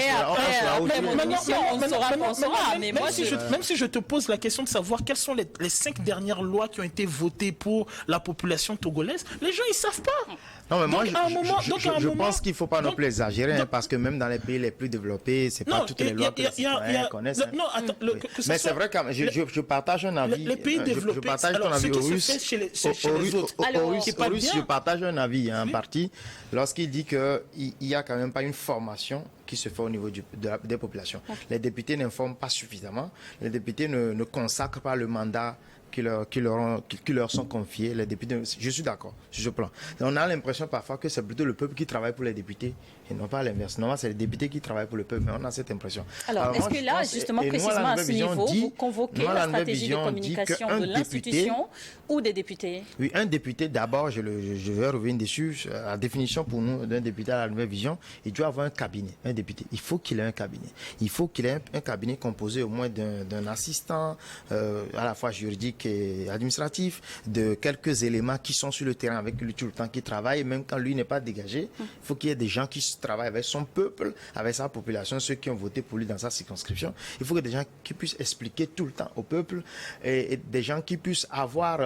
après mon émission, on saura. Mais moi, même si je te pose la question de savoir quelles sont les 5 dernières lois qui ont été votées pour la population togolaise, les gens, ils ne savent pas. Non, mais moi, je pense pense qu'il ne faut pas non plus exagérer, parce que même dans les pays les plus développés, ce n'est pas toutes les lois que les citoyens connaissent. Non, attends, mais c'est vrai que je partage un avis. Les pays développés, je partage ton avis au russe. Chez les autres. Je partage un avis en partie lorsqu'il dit qu'il n'y a quand même pas une formation qui se fait au niveau des populations. Les députés n'informent pas suffisamment. Les députés ne consacrent pas le mandat qui leur sont confiés. Les députés, je suis d'accord sur ce plan. On a l'impression parfois que c'est plutôt le peuple qui travaille pour les députés et non pas l'inverse. Normalement, c'est les députés qui travaillent pour le peuple, mais on a cette impression. Alors est-ce que là, justement, précisément à ce niveau, vous convoquez la stratégie de communication de l'institution ou des députés? Oui, un député, d'abord, je vais revenir dessus, la définition pour nous d'un député à la Nouvelle Vision, il doit avoir un cabinet, un député. Il faut qu'il ait un cabinet. Il faut qu'il ait un cabinet composé au moins d'un assistant, à la fois juridique et administratif, de quelques éléments qui sont sur le terrain avec lui tout le temps, qui travaillent, même quand lui n'est pas dégagé. Il faut qu'il y ait des gens qui travaillent avec son peuple, avec sa population, ceux qui ont voté pour lui dans sa circonscription. Il faut que des gens qui puissent expliquer tout le temps au peuple et des gens qui puissent avoir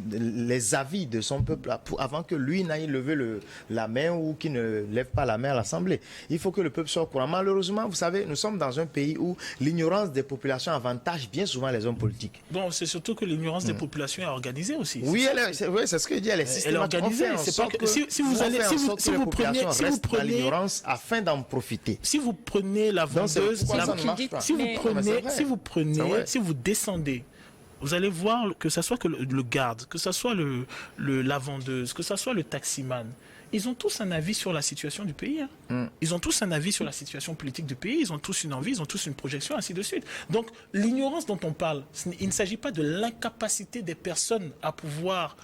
les avis de son peuple avant que lui n'aille lever la main ou qu'il ne lève pas la main à l'Assemblée. Il faut que le peuple soit au courant. Malheureusement, vous savez, nous sommes dans un pays où l'ignorance des populations avantage bien souvent les hommes politiques. Bon, c'est surtout que l'ignorance des populations est organisée aussi. Oui, c'est ce que je dis, elle est systématique. Elle est organisée. C'est pas que si vous prenez l'ignorance afin d'en profiter. Si vous prenez la vendeuse, si vous descendez, vous allez voir que ce soit que le garde, que ce soit la vendeuse, que ce soit le taximan, ils ont tous un avis sur la situation du pays. Ils ont tous un avis sur la situation politique du pays. Ils ont tous une envie, ils ont tous une projection, ainsi de suite. Donc, l'ignorance dont on parle, il ne s'agit pas de l'incapacité des personnes à pouvoir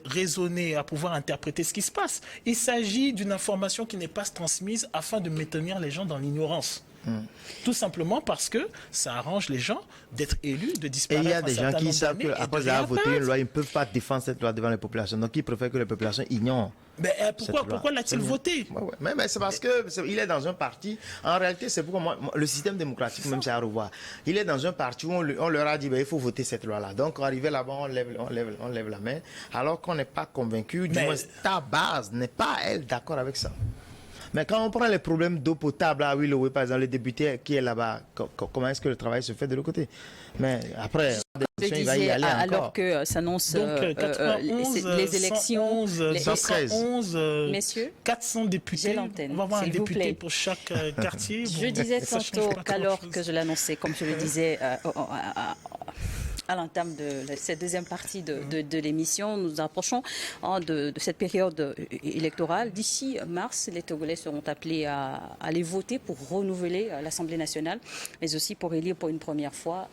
raisonner, à pouvoir interpréter ce qui se passe. Il s'agit d'une information qui n'est pas transmise afin de maintenir les gens dans l'ignorance. Tout simplement parce que ça arrange les gens d'être élus, de disparaître. Et il y a des gens qui savent qu'après avoir voté une loi, ils ne peuvent pas défendre cette loi devant les populations. Donc ils préfèrent que les populations ignorent. Mais pourquoi l'a-t-il voté? Mais c'est parce qu'il est dans un parti. En réalité, c'est pourquoi le système démocratique, même c'est à revoir. Il est dans un parti où on leur a dit il faut voter cette loi-là. Donc arrivé là-bas, on lève la main, alors qu'on n'est pas convaincu. Du moins, ta base n'est pas, elle, d'accord avec ça. Mais quand on prend les problèmes d'eau potable, ah oui, le par exemple, les députés qui est là-bas, comment est-ce que le travail se fait de l'autre côté? Mais après, il va y aller alors encore. que s'annoncent les élections, 111, messieurs, 400 députés. On va avoir un député pour chaque quartier. Je disais tantôt qu'alors que je l'annonçais, comme je le disais à l'entame de cette deuxième partie de l'émission, nous approchons de cette période électorale. D'ici mars, les Togolais seront appelés à aller voter pour renouveler l'Assemblée nationale, mais aussi pour élire pour une première fois,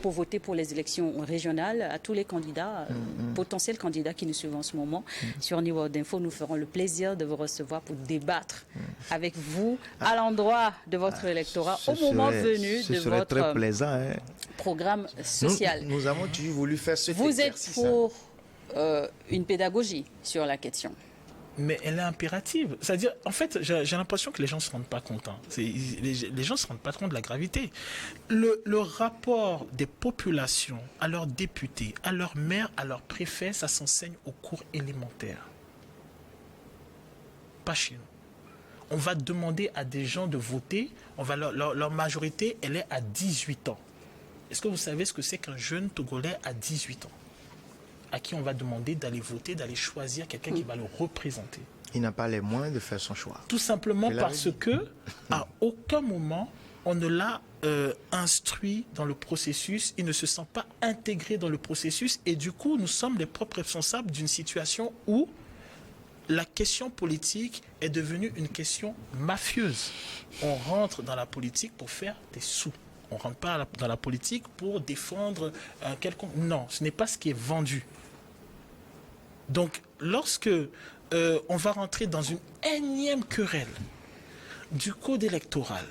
pour voter pour les élections régionales à tous les candidats, potentiels candidats qui nous suivent en ce moment. Sur New World Info, nous ferons le plaisir de vous recevoir pour débattre avec vous à l'endroit de votre électorat au moment venu de votre très plaisant, programme social. Nous avons toujours voulu faire ce Vous êtes pour une pédagogie sur la question. Mais elle est impérative. C'est-à-dire, en fait, j'ai l'impression que les gens ne se rendent pas compte. Les gens ne se rendent pas compte de la gravité. Le rapport des populations à leurs députés, à leurs maires, à leurs préfets, ça s'enseigne au cours élémentaire. Pas chez nous. On va demander à des gens de voter, leur majorité, elle est à 18 ans. Est-ce que vous savez ce que c'est qu'un jeune Togolais à 18 ans, à qui on va demander d'aller voter, d'aller choisir quelqu'un qui va le représenter? Il n'a pas les moyens de faire son choix. Tout simplement parce que, à aucun moment, on ne l'a instruit dans le processus, il ne se sent pas intégré dans le processus, et du coup, nous sommes les propres responsables d'une situation où la question politique est devenue une question mafieuse. On rentre dans la politique pour faire des sous. On ne rentre pas dans la politique pour défendre un quelconque... Non, ce n'est pas ce qui est vendu. Donc, lorsque on va rentrer dans une énième querelle du code électoral,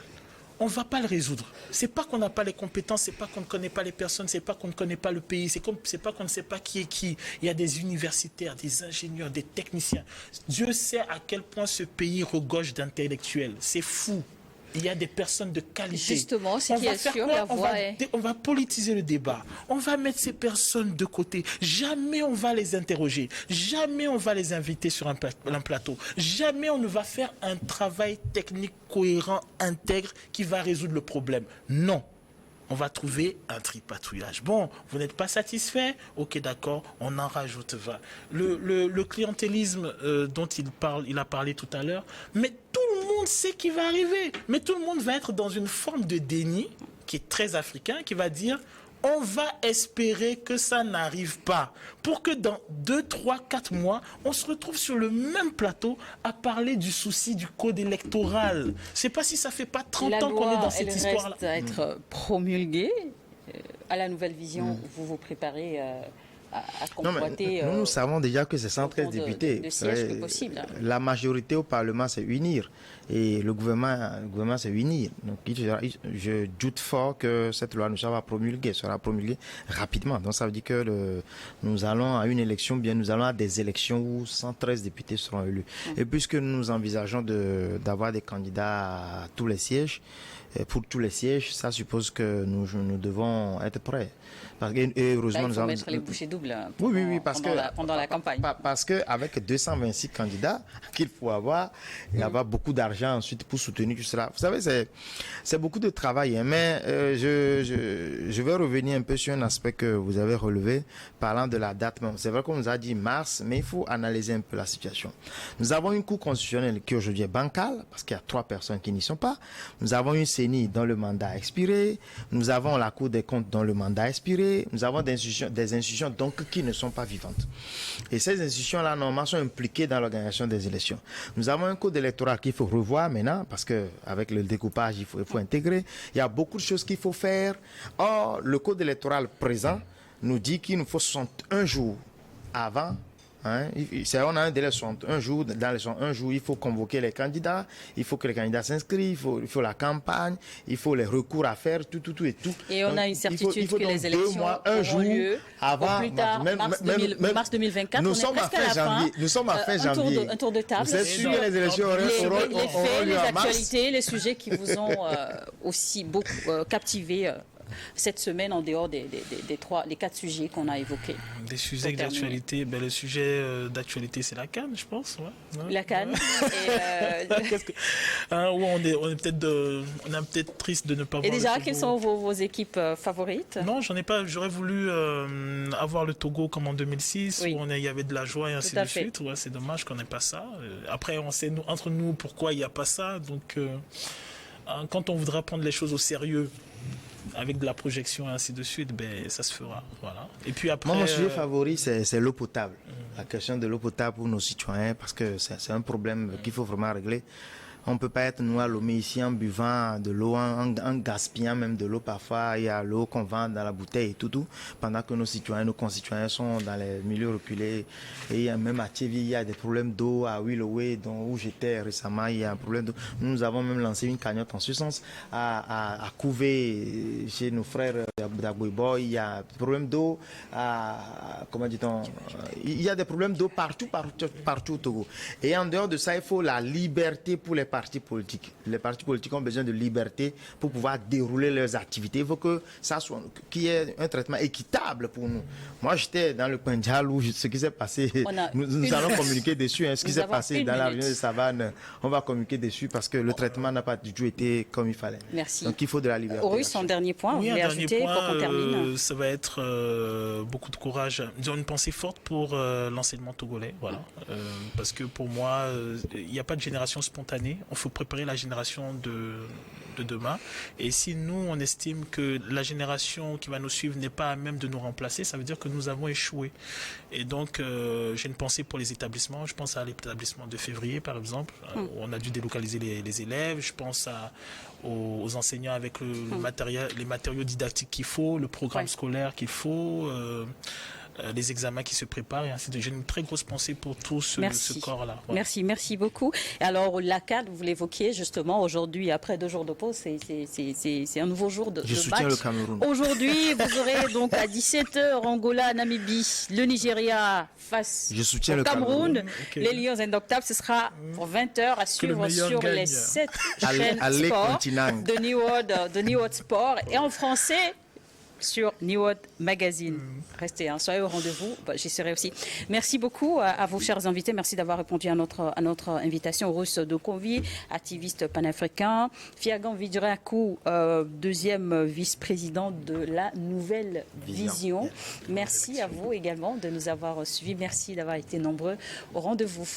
on ne va pas le résoudre. Ce n'est pas qu'on n'a pas les compétences, ce n'est pas qu'on ne connaît pas les personnes, ce n'est pas qu'on ne connaît pas le pays, c'est pas qu'on ne sait pas qui est qui. Il y a des universitaires, des ingénieurs, des techniciens. Dieu sait à quel point ce pays regorge d'intellectuels. C'est fou. Il y a des personnes de qualité. Justement, ce qui est sûr, la voix est... On va politiser le débat. On va mettre ces personnes de côté. Jamais on va les interroger. Jamais on va les inviter sur un plateau. Jamais on ne va faire un travail technique cohérent, intègre, qui va résoudre le problème. Non. On va trouver un tripatouillage. Bon, vous n'êtes pas satisfait? Ok, d'accord, on en rajoute 20. Le clientélisme dont il a parlé tout à l'heure, mais tout le monde sait qu'il va arriver. Mais tout le monde va être dans une forme de déni qui est très africain, qui va dire on va espérer que ça n'arrive pas. Pour que dans 2, 3, 4 mois, on se retrouve sur le même plateau à parler du souci du code électoral. Je ne sais pas si ça fait pas 30 ans qu'on est dans cette histoire-là. La loi, elle reste à être promulguée. À la nouvelle vision, vous vous préparez à convoiter... nous savons déjà que c'est 113 députés. De sièges que possible. La majorité au Parlement, c'est unir. Et le gouvernement c'est unir. Donc, je doute fort que cette loi ne sera promulguée rapidement. Donc, ça veut dire que nous allons à une élection, nous allons à des élections où 113 députés seront élus. Et puisque nous envisageons d'avoir des candidats à tous les sièges, pour tous les sièges, ça suppose que nous devons être prêts. Parce que, heureusement, là, il faut mettre les bouchées doubles pendant la campagne. Parce qu'avec 226 candidats qu'il faut avoir, il y avoir beaucoup d'argent ensuite pour soutenir tout cela. Vous savez, c'est beaucoup de travail. Hein, mais je vais revenir un peu sur un aspect que vous avez relevé, parlant de la date. C'est vrai qu'on nous a dit mars, mais il faut analyser un peu la situation. Nous avons une Cour constitutionnelle qui aujourd'hui est bancale, parce qu'il y a 3 personnes qui n'y sont pas. Nous avons une CENI dont le mandat a expiré. Nous avons la Cour des comptes dont le mandat a expiré. Nous avons des institutions donc qui ne sont pas vivantes. Et ces institutions-là, normalement, sont impliquées dans l'organisation des élections. Nous avons un code électoral qu'il faut revoir maintenant, parce qu'avec le découpage, il faut intégrer. Il y a beaucoup de choses qu'il faut faire. Or, le code électoral présent nous dit qu'il nous faut 61 jours avant. Hein, on a un délai de 61 jours. Dans les 61 jours, il faut convoquer les candidats, il faut que les candidats s'inscrivent, il faut la campagne, il faut les recours à faire, tout et tout. Et on a une certitude que les élections auront lieu avant, au plus tard, mars 2024. Nous sommes à fin janvier. Nous sommes à fin janvier. Un tour de table. Vous êtes sûr que les élections auront les faits, lieu les en mars? actualités, les sujets qui vous ont aussi beaucoup captivé cette semaine en dehors des 4 sujets qu'on a évoqués? Des sujets d'actualité. Ben, le sujet d'actualité, c'est la CAN, je pense. Ouais. La CAN. Où on est peut-être triste de ne pas voir. Et déjà, quelles sont vos équipes favorites? Non, j'en ai pas. J'aurais voulu avoir le Togo comme en 2006, oui. où il y avait de la joie et ainsi de suite. Ouais, c'est dommage qu'on n'ait pas ça. Après, on sait entre nous pourquoi il n'y a pas ça. Donc, quand on voudra prendre les choses au sérieux, avec de la projection et ainsi de suite, ben, ça se fera. Voilà. Et puis après, mon sujet favori, c'est l'eau potable. La question de l'eau potable pour nos citoyens, parce que c'est un problème qu'il faut vraiment régler. On ne peut pas être nous à Lomé ici en buvant de l'eau, en gaspillant même de l'eau. Parfois, il y a l'eau qu'on vend dans la bouteille et tout, pendant que nos citoyens, nos concitoyens sont dans les milieux reculés. Et même à Tchévi, il y a des problèmes d'eau. À Willowe, où j'étais récemment, il y a un problème d'eau. Nous avons même lancé une cagnotte en ce sens à Couvé, chez nos frères d'Agouibo. Il y a des problèmes d'eau. Comment dit-on? Il y a des problèmes d'eau partout au Togo. Et en dehors de ça, il faut la liberté pour les partis politiques. Les partis politiques ont besoin de liberté pour pouvoir dérouler leurs activités. Il faut que ça soit, qu'il y ait un traitement équitable pour nous. Moi, j'étais dans le Pendjal où ce qui s'est passé, nous allons communiquer dessus. Ce qui s'est passé dans la région de Savane, on va communiquer dessus parce que le traitement n'a pas du tout été comme il fallait. Merci. Donc, il faut de la liberté. Horus, son dernier point, vous voulez ajouter pour qu'on termine? Ça va être beaucoup de courage. Disons une pensée forte pour l'enseignement togolais. Voilà. Parce que pour moi, il n'y a pas de génération spontanée. Il faut préparer la génération de demain. Et si nous, on estime que la génération qui va nous suivre n'est pas à même de nous remplacer, ça veut dire que nous avons échoué. Et donc, j'ai une pensée pour les établissements. Je pense à l'établissement de février, par exemple, où on a dû délocaliser les élèves. Je pense aux enseignants avec les matériaux didactiques qu'il faut, le programme scolaire qu'il faut, les examens qui se préparent et ainsi de suite. J'ai une très grosse pensée pour tout ce corps-là. Voilà. Merci beaucoup. Alors, la CAN, vous l'évoquiez justement, aujourd'hui, après 2 jours de pause, c'est un nouveau jour de match. Je soutiens le Cameroun. Aujourd'hui, vous aurez donc à 17h, Angola, Namibie, le Nigeria face au Cameroun. Okay. Les Lions indoctables, ce sera pour 20h à suivre sur les 7 chaînes sport de New World Sport. Et en français, sur New World Magazine. Restez, soyez au rendez-vous. J'y serai aussi. Merci beaucoup à vos chers invités. Merci d'avoir répondu à notre invitation. Horus Dokonvi, activiste panafricain. Fiagan Vidjirakou, deuxième vice-président de la Nouvelle Vision. Merci à vous également de nous avoir suivis. Merci d'avoir été nombreux au rendez-vous.